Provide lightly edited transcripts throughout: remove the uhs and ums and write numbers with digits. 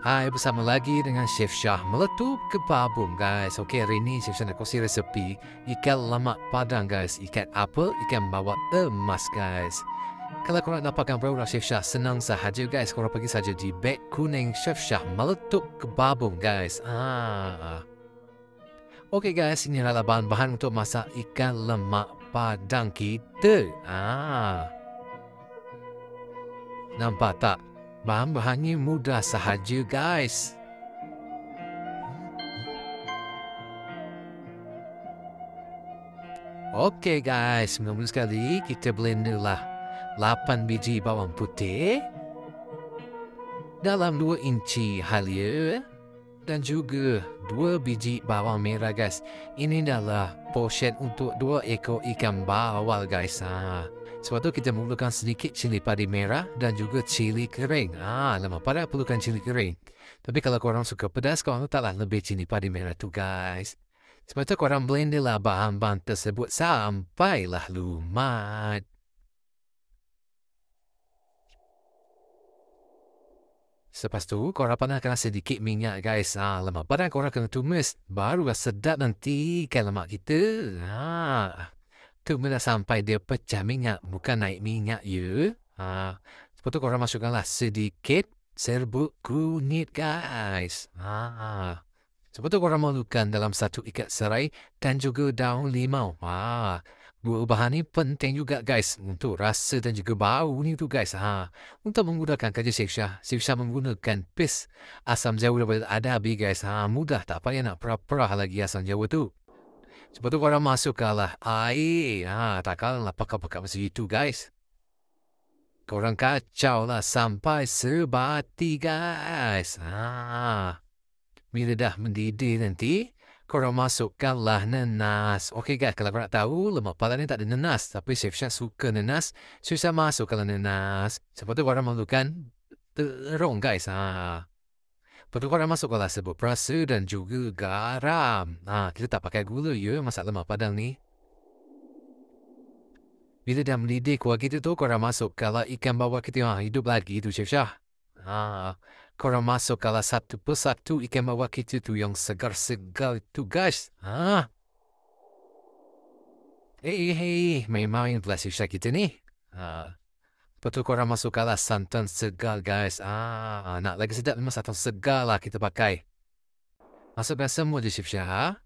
Hai, bersama lagi dengan Chef Shah meletup ke Babung, guys. Okey, hari ini Chef Shah nak kongsi resepi ikan lemak padang, guys. Ikan apa? Ikan bawak emas, guys. Kalau korang nak dapatkan produk Chef Shah, senang sahaja, guys. Korang pergi saja di beg kuning Chef Shah meletup ke Babung, guys. Okey, guys. Ini adalah bahan-bahan untuk masak ikan lemak padang kita. Nampak tak? Bahan-bahannya mudah sahaja, guys. Okey, guys, mula-mula sekali kita blender lah 8 biji bawang putih dalam 2 inci halia dan juga 2 biji bawang merah, guys. Ini adalah portion untuk 2 ekor ikan bawal, guys. Sebab tu kita mulakan sedikit cili padi merah dan juga cili kering. Lemak pada perlukan cili kering. Tapi kalau korang suka pedas, korang letaklah lebih cili padi merah tu, guys. Sebab tu korang blender lah bahan-bahan tersebut sampailah lumat. Lepas tu, korang panaskan sedikit minyak, guys. Lemak pada korang kena tumis. Barulah sedap nanti ikan lemak kita. Tumislah sampai dia pecah minyak. Bukan naik minyak, ya. Lepas tu korang masukkanlah sedikit serbuk kunyit, guys. Sebab tu korang malukan dalam satu ikat serai dan juga daun limau. Dua bahan ni penting juga, guys, untuk rasa dan juga bau ni tu, guys. Untuk menggunakan kerja Chef Shah menggunakan pis asam jawa daripada Adabi, guys. Mudah, tak payah nak perah-perah lagi asam jawa tu. Sebab tu korang masukkanlah air. Tak kalah pakai-pakai macam itu, guys. Korang kacau lah sampai sebati, guys. Bila dah mendidih nanti, korang masukkanlah nanas. Okey, guys, kalau korang nak tahu, lemak padang ni tak ada nanas. Tapi Chef Shah suka nanas. Chef Shah masukkanlah nanas. Sebab tu korang malukan terong, guys. Lepas tu korang masukkanlah serbuk perasa dan juga garam. Kita tak pakai gula, ya, masak lemak padang ni. Bila dah mendidih kuah kita tu, korang masukkanlah ikan bawal kita. Hidup lagi tu, Chef Shah. Korang masukkanlah satu persatu ikan bawal kita tu yang segar-segar tu, guys. Hey, main-main pula Chef Shah kita ni. Lepas tu korang masukkanlah santan segar, guys. Nak lagi sedap memang santan segar lah kita pakai. Masukkan semua je, Chef Shah.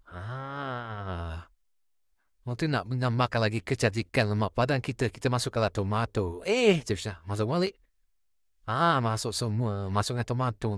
Nanti nak menambahkan lagi kecantikan lemak padang kita. Kita masukkanlah tomato. Chef Shah, masuk balik. Masuk semua. Masukkan tomato.